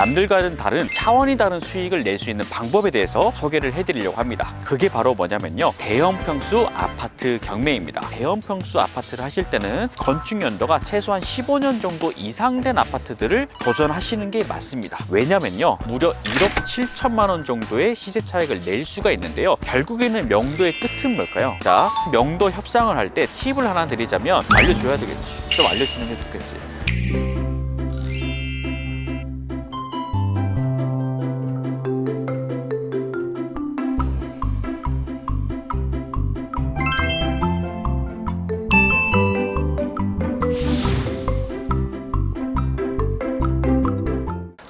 남들과는 다른 차원이 다른 수익을 낼 수 있는 방법에 대해서 소개를 해드리려고 합니다. 그게 바로 뭐냐면요, 대형 평수 아파트 경매입니다. 대형 평수 아파트를 하실 때는 건축 연도가 최소한 15년 정도 이상 된 아파트들을 도전하시는 게 맞습니다. 왜냐면요, 무려 1억 7천만 원 정도의 시세 차익을 낼 수가 있는데요. 결국에는 명도의 끝은 뭘까요? 자, 명도 협상을 할 때 팁을 하나 드리자면 알려줘야 되겠지. 좀 알려주는 게 좋겠지.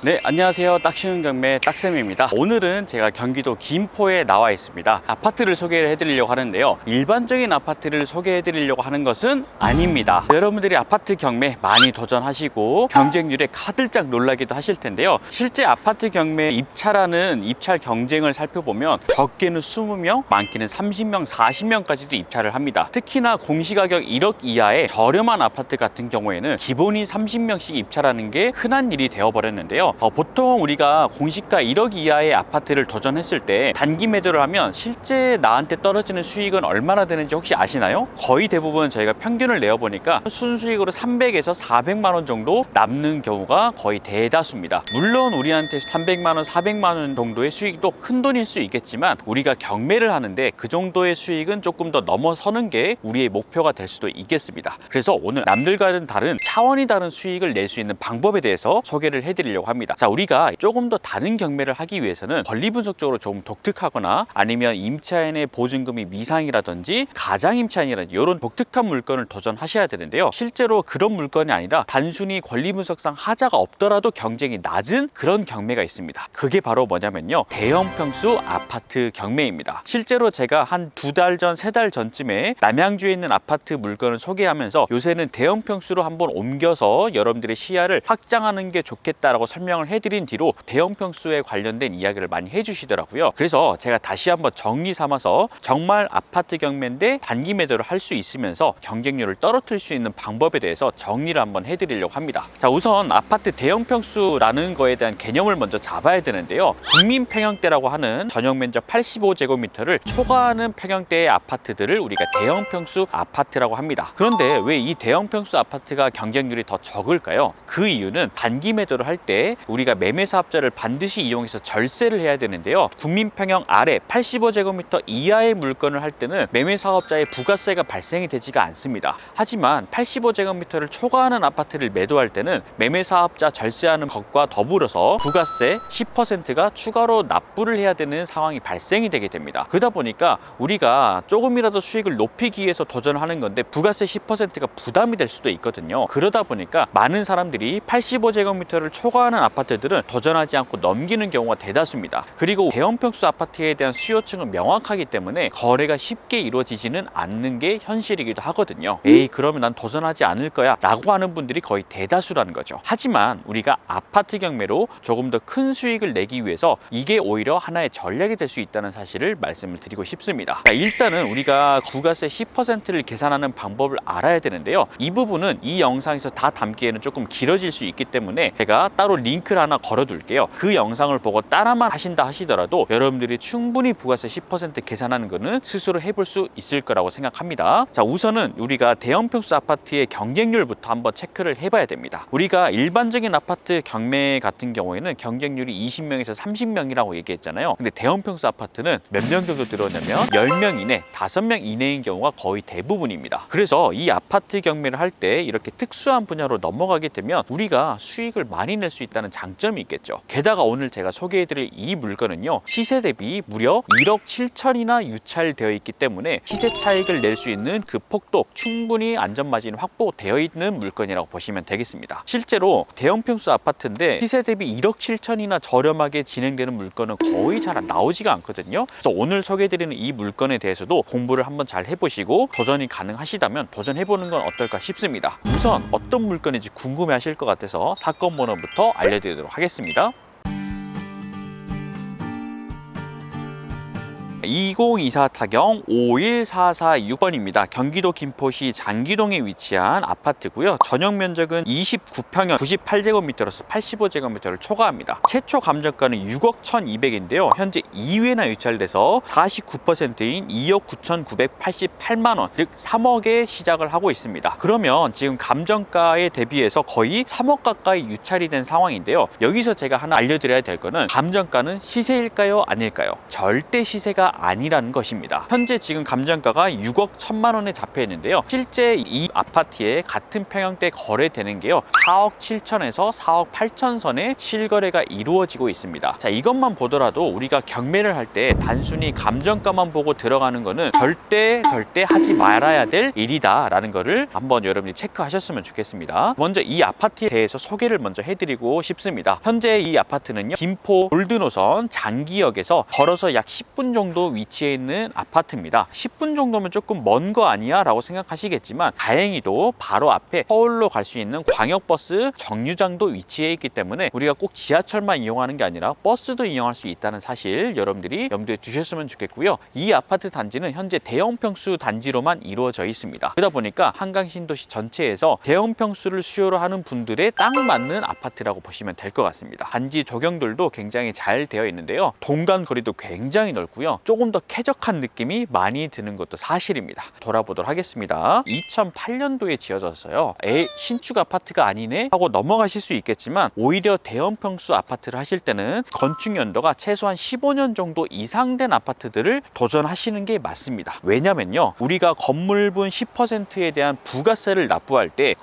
네, 안녕하세요. 딱 쉬운 경매 딱쌤입니다. 오늘은 제가 경기도 김포에 나와 있습니다. 아파트를 소개를 해드리려고 하는데요, 일반적인 아파트를 소개해드리려고 하는 것은 아닙니다. 여러분들이 아파트 경매 많이 도전하시고 경쟁률에 가들짝 놀라기도 하실 텐데요, 실제 아파트 경매 입찰하는 입찰 경쟁을 살펴보면 적게는 20명, 많게는 30명, 40명까지도 입찰을 합니다. 특히나 공시가격 1억 이하의 저렴한 아파트 같은 경우에는 기본이 30명씩 입찰하는 게 흔한 일이 되어버렸는데요, 보통 우리가 공시가 1억 이하의 아파트를 도전했을 때 단기 매도를 하면 실제 나한테 떨어지는 수익은 얼마나 되는지 혹시 아시나요? 거의 대부분 저희가 평균을 내어보니까 순수익으로 300에서 400만 원 정도 남는 경우가 거의 대다수입니다. 물론 우리한테 300만 원, 400만 원 정도의 수익도 큰 돈일 수 있겠지만 우리가 경매를 하는데 그 정도의 수익은 조금 더 넘어서는 게 우리의 목표가 될 수도 있겠습니다. 그래서 오늘 남들과는 다른 차원이 다른 수익을 낼 수 있는 방법에 대해서 소개를 해드리려고 합니다. 자, 우리가 조금 더 다른 경매를 하기 위해서는 권리 분석적으로 좀 독특하거나 아니면 임차인의 보증금이 미상이라든지 가장임차인이라든지 이런 독특한 물건을 도전하셔야 되는데요, 실제로 그런 물건이 아니라 단순히 권리 분석상 하자가 없더라도 경쟁이 낮은 그런 경매가 있습니다. 그게 바로 뭐냐면요, 대형 평수 아파트 경매입니다. 실제로 제가 한 2달 전, 3달 전쯤에 남양주에 있는 아파트 물건을 소개하면서 요새는 대형 평수로 한번 옮겨서 여러분들의 시야를 확장하는 게 좋겠다라고 설명을 해드린 뒤로 대형 평수에 관련된 이야기를 많이 해주시더라고요. 그래서 제가 다시 한번 정리 삼아서 정말 아파트 경매인데 단기 매도를 할 수 있으면서 경쟁률을 떨어뜨릴 수 있는 방법에 대해서 정리를 한번 해드리려고 합니다. 자, 우선 아파트 대형 평수라는 거에 대한 개념을 먼저 잡아야 되는데요, 국민 평형대라고 하는 전용 면적 85제곱미터를 초과하는 평형대의 아파트들을 우리가 대형 평수 아파트라고 합니다. 그런데 왜 이 대형 평수 아파트가 경쟁률이 더 적을까요? 그 이유는 단기 매도를 할 때 우리가 매매사업자를 반드시 이용해서 절세를 해야 되는데요, 국민평형 아래 85제곱미터 이하의 물건을 할 때는 매매사업자의 부가세가 발생이 되지가 않습니다. 하지만 85제곱미터를 초과하는 아파트를 매도할 때는 매매사업자 절세하는 것과 더불어서 부가세 10%가 추가로 납부를 해야 되는 상황이 발생이 되게 됩니다. 그러다 보니까 우리가 조금이라도 수익을 높이기 위해서 도전하는 건데 부가세 10%가 부담이 될 수도 있거든요. 그러다 보니까 많은 사람들이 85제곱미터를 초과하는 아파트들은 도전하지 않고 넘기는 경우가 대다수입니다. 그리고 대형 평수 아파트에 대한 수요층은 명확하기 때문에 거래가 쉽게 이루어지지는 않는 게 현실이기도 하거든요. 에이, 그러면 난 도전하지 않을 거야 라고 하는 분들이 거의 대다수라는 거죠. 하지만 우리가 아파트 경매로 조금 더 큰 수익을 내기 위해서 이게 오히려 하나의 전략이 될 수 있다는 사실을 말씀을 드리고 싶습니다. 자, 일단은 우리가 부가세 10%를 계산하는 방법을 알아야 되는데요, 이 부분은 이 영상에서 다 담기에는 조금 길어질 수 있기 때문에 제가 따로 링크를 하나 걸어둘게요. 그 영상을 보고 따라만 하신다 하시더라도 여러분들이 충분히 부가세 10% 계산하는 거는 스스로 해볼 수 있을 거라고 생각합니다. 자, 우선은 우리가 대형 평수 아파트의 경쟁률부터 한번 체크를 해봐야 됩니다. 우리가 일반적인 아파트 경매 같은 경우에는 경쟁률이 20명에서 30명이라고 얘기했잖아요. 근데 대형 평수 아파트는 몇 명 정도 들어오냐면 10명 이내, 5명 이내인 경우가 거의 대부분입니다. 그래서 이 아파트 경매를 할 때 이렇게 특수한 분야로 넘어가게 되면 우리가 수익을 많이 낼 수 있다는 장점이 있겠죠. 게다가 오늘 제가 소개해드릴 이 물건은요, 시세 대비 무려 1억 7천이나 유찰되어 있기 때문에 시세 차익을 낼 수 있는 그 폭도 충분히 안전마진이 확보되어 있는 물건이라고 보시면 되겠습니다. 실제로 대형 평수 아파트인데 시세 대비 1억 7천이나 저렴하게 진행되는 물건은 거의 잘 나오지가 않거든요. 그래서 오늘 소개해드리는 이 물건에 대해서도 공부를 한번 잘 해보시고 도전이 가능하시다면 도전해보는 건 어떨까 싶습니다. 우선 어떤 물건인지 궁금해하실 것 같아서 사건 번호부터 알려드리도록 하겠습니다. 2024 타경 51446번입니다. 경기도 김포시 장기동에 위치한 아파트고요. 전용 면적은 29평형 98제곱미터로서 85제곱미터를 초과합니다. 최초 감정가는 6억 1200인데요. 현재 2회나 유찰돼서 49%인 2억 9988만원, 즉 3억에 시작을 하고 있습니다. 그러면 지금 감정가에 대비해서 거의 3억 가까이 유찰이 된 상황인데요. 여기서 제가 하나 알려드려야 될 거는 감정가는 시세일까요? 아닐까요? 절대 시세가 아니라는 것입니다. 현재 지금 감정가가 6억 1000만원에 잡혀 있는데요. 실제 이 아파트에 같은 평형대 거래되는 게요, 4억 7천에서 4억 8천 선에 실거래가 이루어지고 있습니다. 자, 이것만 보더라도 우리가 경매를 할 때 단순히 감정가만 보고 들어가는 거는 절대 하지 말아야 될 일이다 라는 거를 한번 여러분이 체크하셨으면 좋겠습니다. 먼저 이 아파트에 대해서 소개를 먼저 해드리고 싶습니다. 현재 이 아파트는요, 김포 골드노선 장기역에서 걸어서 약 10분 정도 위치해 있는 아파트입니다. 10분 정도면 조금 먼 거 아니야? 라고 생각하시겠지만 다행히도 바로 앞에 서울로 갈 수 있는 광역버스 정류장도 위치해 있기 때문에 우리가 꼭 지하철만 이용하는 게 아니라 버스도 이용할 수 있다는 사실 여러분들이 염두에 두셨으면 좋겠고요. 이 아파트 단지는 현재 대형평수 단지로만 이루어져 있습니다. 그러다 보니까 한강신도시 전체에서 대형평수를 수요로 하는 분들의 딱 맞는 아파트라고 보시면 될 것 같습니다. 단지 조경들도 굉장히 잘 되어 있는데요. 동간 거리도 굉장히 넓고요. 조금 더 쾌적한 느낌이 많이 드는 것도 사실입니다. 돌아보도록 하겠습니다. 2008년도에 지어졌어요. 신축 아파트가 아니네 하고 넘어가실 수 있겠지만 오히려 대형평수 아파트를 하실 때는 건축 연도가 최소한 15년 정도 이상 된 아파트들을 도전하시는 게 맞습니다. 왜냐면요, 우리가 건물분 10%에 대한 부가세를 납부할 때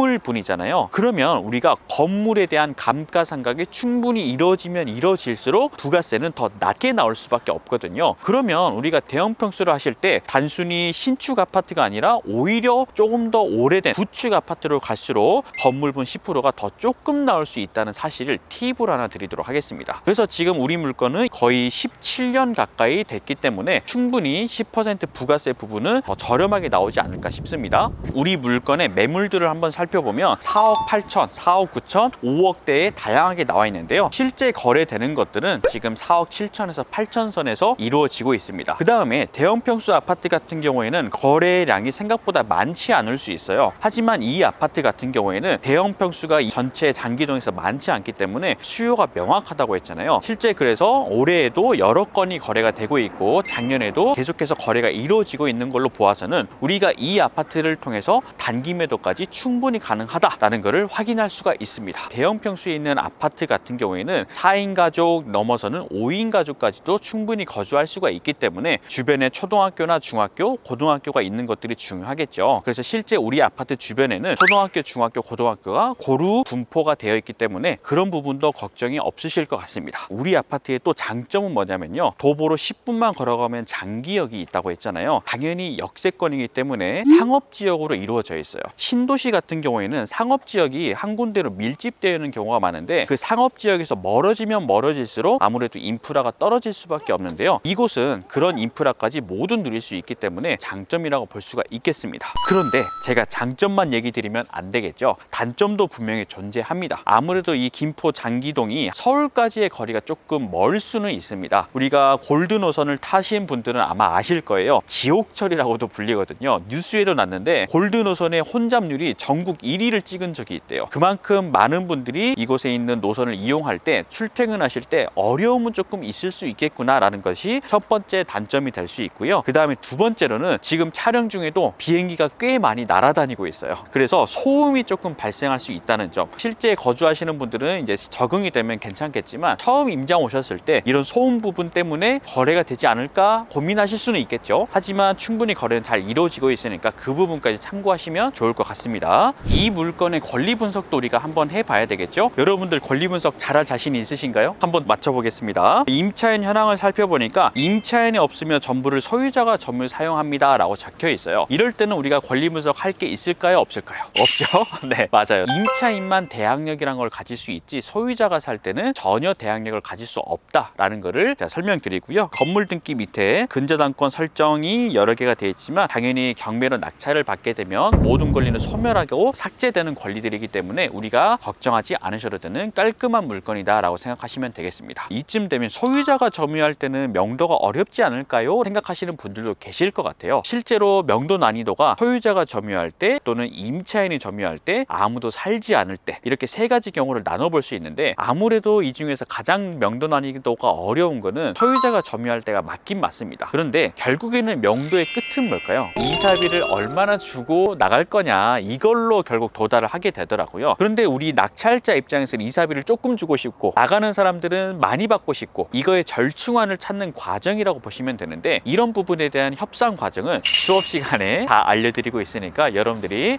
건물분이잖아요. 그러면 우리가 건물에 대한 감가상각이 충분히 이루어지면 이루어질수록 부가세는 더 낮게 나올 수밖에 없거든요. 그러면 우리가 대형평수를 하실 때 단순히 신축 아파트가 아니라 오히려 조금 더 오래된 구축 아파트로 갈수록 건물분 10%가 더 조금 나올 수 있다는 사실을 팁을 하나 드리도록 하겠습니다. 그래서 지금 우리 물건은 거의 17년 가까이 됐기 때문에 충분히 10% 부가세 부분은 더 저렴하게 나오지 않을까 싶습니다. 우리 물건의 매물들을 한번 살펴보면 4억 8천, 4억 9천, 5억대에 다양하게 나와 있는데요. 실제 거래되는 것들은 지금 4억 7천에서 8천 선에서 이루어지고 있습니다. 그 다음에 대형평수 아파트 같은 경우에는 거래량이 생각보다 많지 않을 수 있어요. 하지만 이 아파트 같은 경우에는 대형평수가 전체 장기동에서 많지 않기 때문에 수요가 명확하다고 했잖아요. 실제 그래서 올해에도 여러 건이 거래가 되고 있고 작년에도 계속해서 거래가 이루어지고 있는 걸로 보아서는 우리가 이 아파트를 통해서 단기 매도까지 충분히 가능하다라는 것을 확인할 수가 있습니다. 대형평수에 있는 아파트 같은 경우에는 4인 가족 넘어서는 5인 가족까지도 충분히 거주할 수가 있기 때문에 주변에 초등학교나 중학교, 고등학교가 있는 것들이 중요하겠죠. 그래서 실제 우리 아파트 주변에는 초등학교, 중학교, 고등학교가 고루 분포가 되어 있기 때문에 그런 부분도 걱정이 없으실 것 같습니다. 우리 아파트의 또 장점은 뭐냐면요, 도보로 10분만 걸어가면 장기역이 있다고 했잖아요. 당연히 역세권이기 때문에 상업지역으로 이루어져 있어요. 신도시 같은 경우에는 상업지역이 한 군데로 밀집되어 있는 경우가 많은데 그 상업지역에서 멀어지면 멀어질수록 아무래도 인프라가 떨어질 수밖에 없는데요. 이곳은 그런 인프라까지 모두 누릴 수 있기 때문에 장점이라고 볼 수가 있겠습니다. 그런데 제가 장점만 얘기 드리면 안 되겠죠. 단점도 분명히 존재합니다. 아무래도 이 김포 장기동이 서울까지의 거리가 조금 멀 수는 있습니다. 우리가 골드노선을 타신 분들은 아마 아실 거예요. 지옥철이라고도 불리거든요. 뉴스에도 났는데 골드노선의 혼잡률이 전국 1위를 찍은 적이 있대요. 그만큼 많은 분들이 이곳에 있는 노선을 이용할 때 출퇴근하실 때 어려움은 조금 있을 수 있겠구나 라는 것이 첫 번째 단점이 될 수 있고요. 그 다음에 두 번째로는 지금 촬영 중에도 비행기가 꽤 많이 날아다니고 있어요. 그래서 소음이 조금 발생할 수 있다는 점, 실제 거주하시는 분들은 이제 적응이 되면 괜찮겠지만 처음 임장 오셨을 때 이런 소음 부분 때문에 거래가 되지 않을까 고민하실 수는 있겠죠. 하지만 충분히 거래는 잘 이루어지고 있으니까 그 부분까지 참고하시면 좋을 것 같습니다. 이 물건의 권리 분석도 우리가 한번 해봐야 되겠죠. 여러분들 권리 분석 잘할 자신이 있으신가요? 한번 맞춰보겠습니다. 임차인 현황을 살펴보니까 임차인이 없으면 전부를 소유자가 점유를 사용합니다 라고 적혀 있어요. 이럴 때는 우리가 권리 분석 할 게 있을까요? 없을까요? 없죠? 네, 맞아요. 임차인만 대항력이란 걸 가질 수 있지 소유자가 살 때는 전혀 대항력을 가질 수 없다라는 거를 제가 설명드리고요. 건물 등기 밑에 근저당권 설정이 여러 개가 되어 있지만 당연히 경매로 낙찰을 받게 되면 모든 권리는 소멸하고 삭제되는 권리들이기 때문에 우리가 걱정하지 않으셔도 되는 깔끔한 물건이다 라고 생각하시면 되겠습니다. 이쯤 되면 소유자가 점유할 때는 명동 명도가 어렵지 않을까요? 생각하시는 분들도 계실 것 같아요. 실제로 명도 난이도가 소유자가 점유할 때 또는 임차인이 점유할 때 아무도 살지 않을 때 이렇게 세 가지 경우를 나눠볼 수 있는데 아무래도 이 중에서 가장 명도 난이도가 어려운 거는 소유자가 점유할 때가 맞긴 맞습니다. 그런데 결국에는 명도의 끝은 뭘까요? 이사비를 얼마나 주고 나갈 거냐 이걸로 결국 도달을 하게 되더라고요. 그런데 우리 낙찰자 입장에서는 이사비를 조금 주고 싶고 나가는 사람들은 많이 받고 싶고 이거의 절충안을 찾는 과정이라고 보시면 되는데 이런 부분에 대한 협상 과정은 수업 시간에 다 알려드리고 있으니까 여러분들이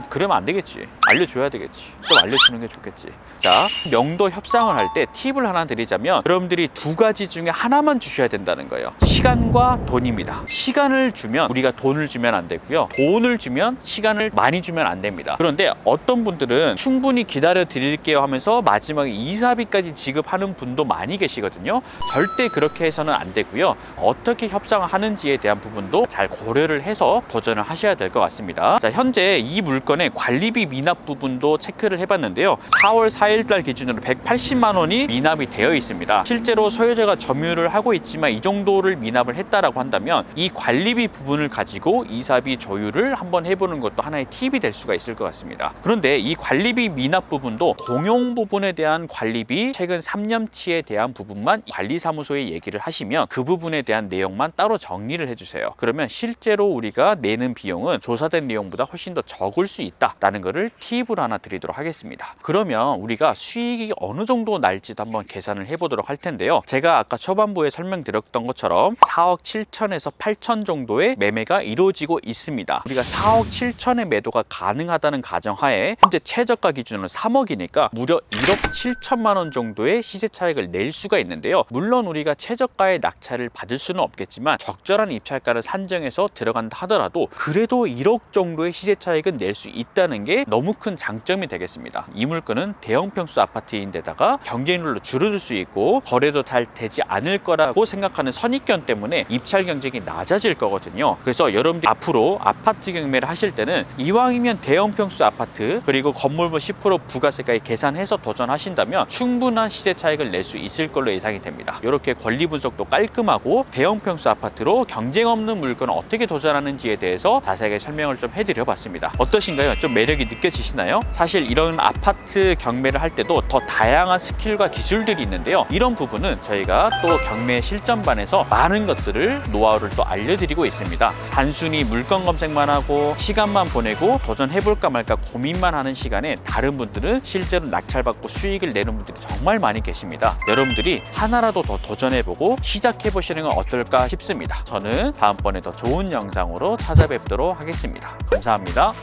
그러면 안 되겠지. 알려줘야 되겠지. 좀 알려주는 게 좋겠지. 자, 명도 협상을 할 때 팁을 하나 드리자면 여러분들이 두 가지 중에 하나만 주셔야 된다는 거예요. 시간과 돈입니다. 시간을 주면 우리가 돈을 주면 안 되고요. 돈을 주면 시간을 많이 주면 안 됩니다. 그런데 어떤 분들은 충분히 기다려 드릴게요 하면서 마지막에 이사비까지 지급하는 분도 많이 계시거든요. 절대 그렇게 해서는 안 되고요. 어떻게 협상을 하는지에 대한 부분도 잘 고려를 해서 도전을 하셔야 될 것 같습니다. 자, 현재 이 물건의 관리비 미납 부분도 체크를 해봤는데요. 4월 4일달 기준으로 180만 원이 미납이 되어 있습니다. 실제로 소유자가 점유를 하고 있지만 이 정도를 미납을 했다라고 한다면 이 관리비 부분을 가지고 이사비 조율을 한번 해보는 것도 하나의 팁이 될 수가 있을 것 같습니다. 그런데 이 관리비 미납 부분도 공용 부분에 대한 관리비 최근 3년치에 대한 부분만 관리사무소에 얘기를 하시면 그 부분에 대한 내용만 따로 정리를 해주세요. 그러면 실제로 우리가 내는 비용은 조사된 내용보다 훨씬 더 적을 수 있다라는 것을 팁으로 하나 드리도록 하겠습니다. 그러면 우리가 수익이 어느 정도 날지도 한번 계산을 해보도록 할 텐데요. 제가 아까 초반부에 설명드렸던 것처럼 4억 7천에서 8천 정도의 매매가 이루어지고 있습니다. 우리가 4억 7천의 매도가 가능하다는 가정하에 현재 최저가 기준으로 3억이니까 무려 1억 7천만 원 정도의 시세 차익을 낼 수가 있는데요. 물론 우리가 최저가의 낙찰을 받을 수는 없겠지만 적절한 입찰가를 산정해서 들어간다 하더라도 그래도 1억 정도의 시세 차익은 낼 수 있다는 게 너무 큰 장점이 되겠습니다. 이 물건은 대형 평수 아파트인데다가 경쟁률로 줄어들 수 있고 거래도 잘 되지 않을 거라고 생각하는 선입견 때문에 입찰 경쟁이 낮아질 거거든요. 그래서 여러분들이 앞으로 아파트 경매를 하실 때는 이왕이면 대형 평수 아파트 그리고 건물부 10% 부가세까지 계산해서 도전하신다면 충분한 시세 차익을 낼 수 있을 걸로 예상이 됩니다. 이렇게 권리 분석도 깔끔하고 대형 평수 아파트로 경쟁 없는 물건을 어떻게 도전하는지에 대해서 자세하게 설명을 좀 해드려 봤습니다. 어떠신가요? 좀 매력이 느껴지시나요? 사실 이런 아파트 경매를 할 때도 더 다양한 스킬과 기술들이 있는데요. 이런 부분은 저희가 또 경매 실전반에서 많은 것들을 노하우를 또 알려드리고 있습니다. 단순히 물건 검색만 하고 시간만 보내고 도전해볼까 말까 고민만 하는 시간에 다른 분들은 실제로 낙찰받고 수익을 내는 분들이 정말 많이 계십니다. 여러분들이 하나라도 더 도전해보고 시작해보시는 건 어떨까 싶습니다. 저는 다음번에 더 좋은 영상으로 찾아뵙도록 하겠습니다. 감사합니다.